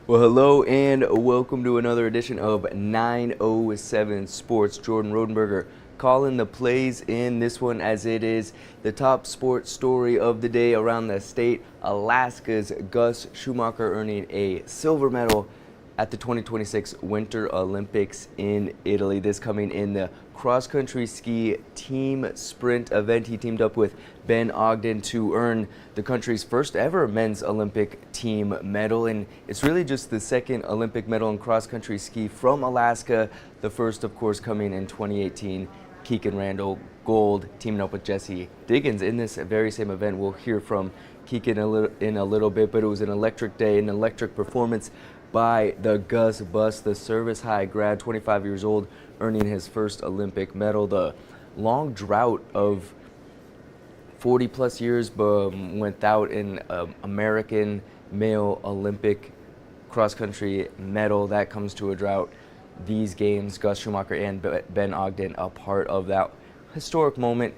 Well, hello and welcome to another edition of 907 Sports. Jordan Rodenberger calling the plays in this one as it is the top sports story of the day around the state. Alaska's Gus Schumacher earning a silver medal at the 2026 Winter Olympics in Italy. This coming in the cross-country ski team sprint event. He teamed up with Ben Ogden to earn the country's first ever men's Olympic team medal. And it's really just the second Olympic medal in cross-country ski from Alaska. The first, of course, coming in 2018. Keegan Randall, gold, teaming up with Jesse Diggins in this very same event. We'll hear from Keegan in a little bit, but it was an electric day, an electric performance by the Gus Bus, the Service High grad, 25 years old, earning his first Olympic medal. The long drought of 40 plus years without an American male Olympic cross-country medal. That comes to a drought. These games, Gus Schumacher and Ben Ogden, a part of that historic moment.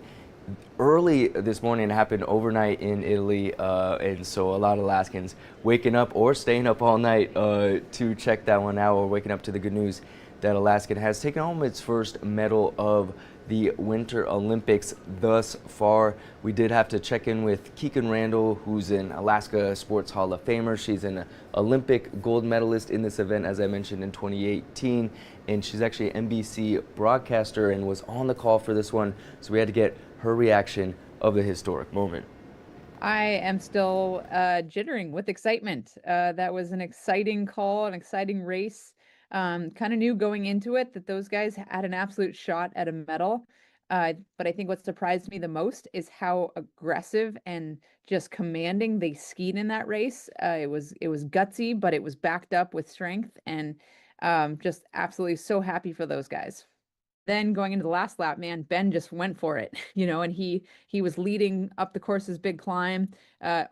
Early this morning, it happened overnight in Italy, and so a lot of Alaskans waking up or staying up all night to check that one out, or waking up to the good news that Alaskan has taken home its first medal of the Winter Olympics thus far. We did have to check in with Keegan Randall, who's an Alaska Sports Hall of Famer. She's an Olympic gold medalist in this event, as I mentioned, in 2018, and she's actually an NBC broadcaster and was on the call for this one, so we had to get her reaction of the historic moment. I am still jittering with excitement. That was an exciting call, an exciting race. Kind of knew going into it that those guys had an absolute shot at a medal. But I think what surprised me the most is how aggressive and just commanding they skied in that race. It was gutsy, but it was backed up with strength, and just absolutely so happy for those guys. Then going into the last lap, man, Ben just went for it, and he was leading up the course's big climb.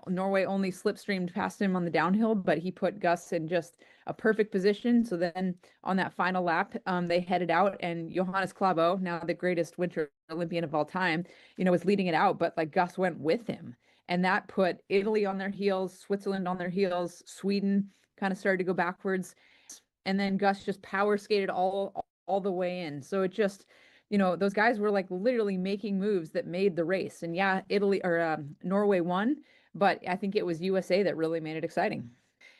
Norway only slipstreamed past him on the downhill, but he put Gus in just a perfect position. So then on that final lap, they headed out, and Johannes Klæbo, now the greatest Winter Olympian of all time, was leading it out, but like Gus went with him. And that put Italy on their heels, Switzerland on their heels, Sweden kind of started to go backwards. And then Gus just power skated all the way in. So it just, those guys were like literally making moves that made the race. And yeah, Italy or Norway won, but I think it was USA that really made it exciting.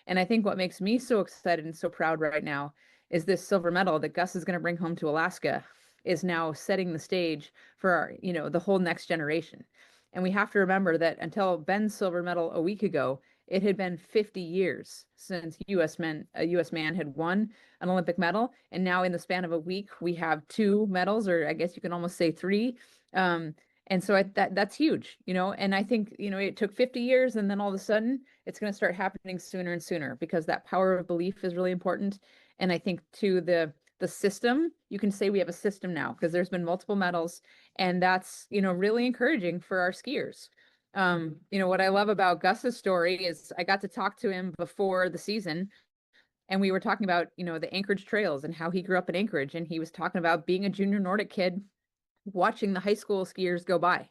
And I think what makes me so excited and so proud right now is this silver medal that Gus is going to bring home to Alaska is now setting the stage for our, the whole next generation. And we have to remember that until Ben's silver medal a week ago, it had been 50 years since a US man had won an Olympic medal. And now in the span of a week, we have two medals, or I guess you can almost say three. And so that's huge, and I think, it took 50 years, and then all of a sudden it's going to start happening sooner and sooner, because that power of belief is really important. And I think to the system, you can say we have a system now because there's been multiple medals, and that's, really encouraging for our skiers. What I love about Gus's story is I got to talk to him before the season, and we were talking about, the Anchorage trails and how he grew up in Anchorage, and he was talking about being a junior Nordic kid, watching the high school skiers go by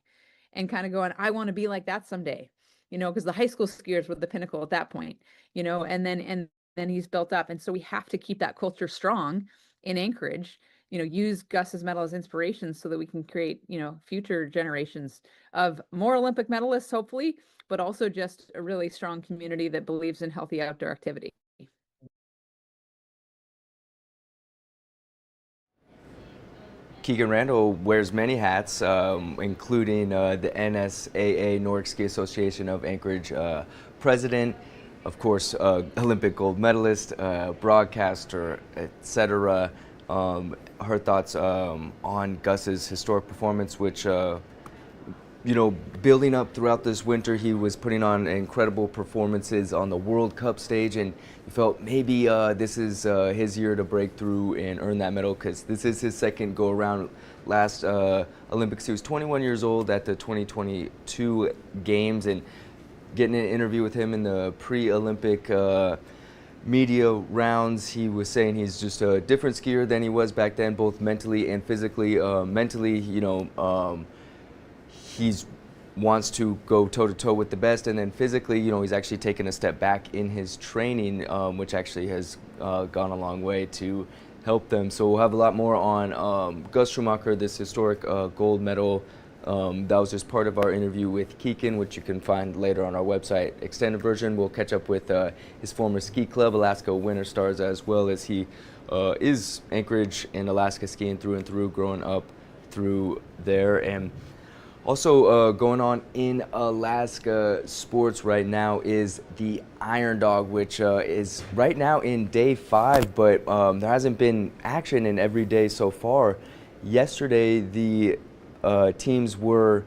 and kind of going, I want to be like that someday, because the high school skiers were the pinnacle at that point, and then he's built up. And so we have to keep that culture strong in Anchorage, use Gus's medal as inspiration so that we can create, future generations of more Olympic medalists, hopefully, but also just a really strong community that believes in healthy outdoor activity. Keegan Randall wears many hats, including the NSAA, Nordic Ski Association of Anchorage president, of course, Olympic gold medalist, broadcaster, etc. Her thoughts on Gus's historic performance, which building up throughout this winter, he was putting on incredible performances on the World Cup stage, and he felt maybe this is his year to break through and earn that medal, because this is his second go around. Last Olympics, he was 21 years old at the 2022 Games, and getting an interview with him in the pre-Olympic media rounds, he was saying he's just a different skier than he was back then, both mentally and physically. Mentally, he's wants to go toe-to-toe with the best, and then physically, he's actually taken a step back in his training, which actually has gone a long way to help them. So we'll have a lot more on Gus Schumacher, this historic gold medal. That was just part of our interview with Keegan, which you can find later on our website. Extended version, we'll catch up with his former ski club, Alaska Winter Stars, as well as he is Anchorage and Alaska skiing through and through, growing up through there. And also going on in Alaska sports right now is the Iron Dog, which is right now in day 5, but there hasn't been action in every day so far. Yesterday, the teams were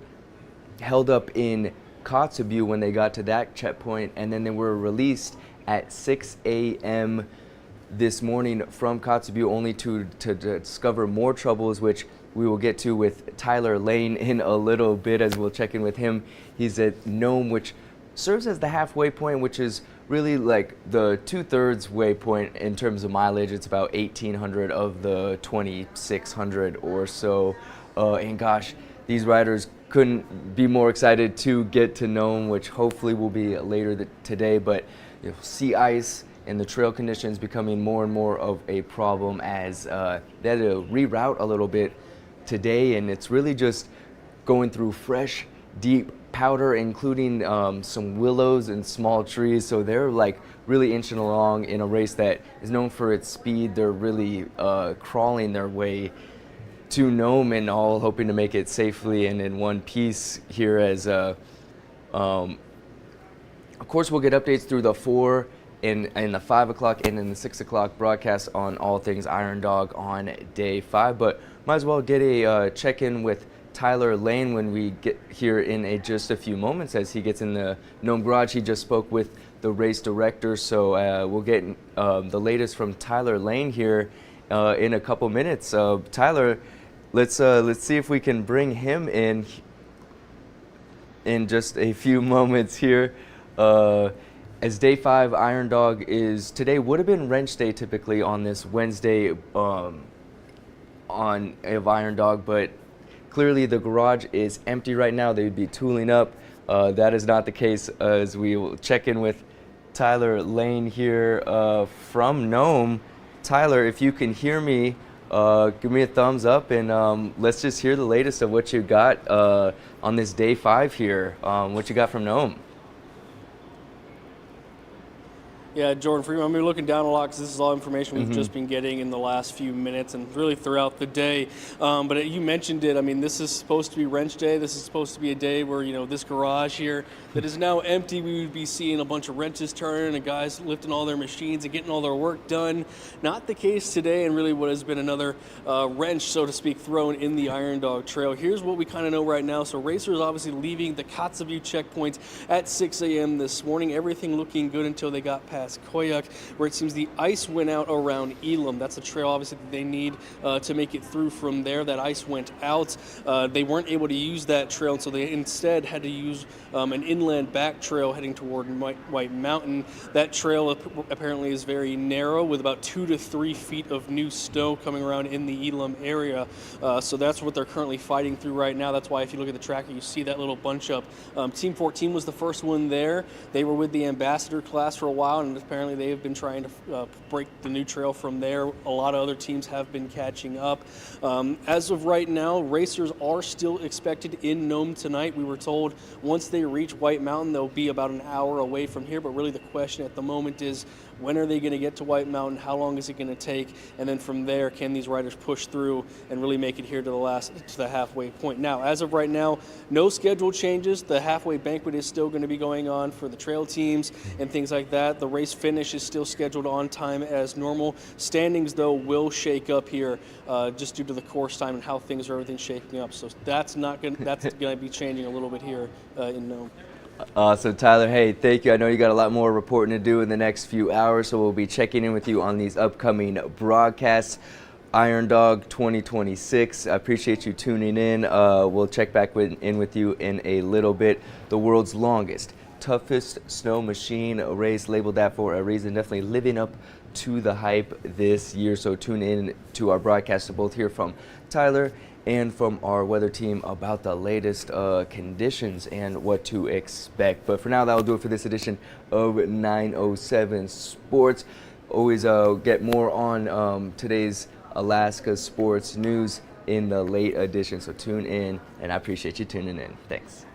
held up in Kotzebue when they got to that checkpoint, and then they were released at 6 a.m. this morning from Kotzebue, only to discover more troubles, which we will get to with Tyler Lane in a little bit, as we'll check in with him. He's at Nome, which serves as the halfway point, which is really like the 2/3 waypoint in terms of mileage. It's about 1,800 of the 2,600 or so. And gosh, these riders couldn't be more excited to get to Nome, which hopefully will be later today. But sea ice and the trail conditions becoming more and more of a problem, as they had to reroute a little bit today, and it's really just going through fresh, deep powder, including some willows and small trees. So they're like really inching along in a race that is known for its speed. They're really crawling their way to Nome, and all hoping to make it safely and in one piece here. As of course, we'll get updates through the 4 and the 5 o'clock and in the 6 o'clock broadcast on all things Iron Dog on day 5. But might as well get a check-in with Tyler Lane when we get here in just a few moments, as he gets in the Nome garage. He just spoke with the race director, so we'll get the latest from Tyler Lane here in a couple minutes. Tyler, let's see if we can bring him in just a few moments here. As day 5 Iron Dog is today, would have been wrench day typically on this Wednesday of Iron Dog, but clearly the garage is empty right now. They would be tooling up. That is not the case, as we will check in with Tyler Lane here from Nome. Tyler, if you can hear me, give me a thumbs up, and let's just hear the latest of what you got on this day 5 here. What you got from Nome? Yeah, Jordan, for you, I'm looking down a lot because this is all information we've just been getting in the last few minutes and really throughout the day. But you mentioned it. I mean, this is supposed to be wrench day. This is supposed to be a day where, this garage here that is now empty, we would be seeing a bunch of wrenches turning and guys lifting all their machines and getting all their work done. Not the case today, and really what has been another wrench, so to speak, thrown in the Iron Dog Trail. Here's what we kind of know right now. So racers obviously leaving the Kotzebue checkpoint at 6 a.m. this morning. Everything looking good until they got past Koyuk, where it seems the ice went out around Elam. That's a trail obviously that they need to make it through from there. That ice went out. They weren't able to use that trail, and so they instead had to use an inland back trail heading toward White Mountain. That trail apparently is very narrow, with about 2 to 3 feet of new snow coming around in the Elam area. So that's what they're currently fighting through right now. That's why if you look at the tracker, you see that little bunch up. Team 14 was the first one there. They were with the Ambassador class for a while, and apparently they have been trying to break the new trail from there. A lot of other teams have been catching up. As of right now, racers are still expected in Nome tonight. We were told once they reach White Mountain, they'll be about an hour away from here. But really the question at the moment is, when are they going to get to White Mountain? How long is it going to take? And then from there, can these riders push through and really make it here to the halfway point? Now, as of right now, no schedule changes. The halfway banquet is still going to be going on for the trail teams and things like that. The race finish is still scheduled on time as normal. Standings, though, will shake up here just due to the course time and how everything's shaking up. So that's going to be changing a little bit here in Nome. So Tyler, hey, thank you. I know you got a lot more reporting to do in the next few hours, so we'll be checking in with you on these upcoming broadcasts. Iron Dog 2026. I appreciate you tuning in. We'll check back in with you in a little bit. The world's longest, toughest snow machine race, labeled that for a reason. Definitely living up to the hype this year. So tune in to our broadcast to both hear from Tyler and from our weather team about the latest conditions and what to expect. But for now, that'll do it for this edition of 907 Sports. Always get more on today's Alaska sports news in the late edition, so tune in, and I appreciate you tuning in. Thanks.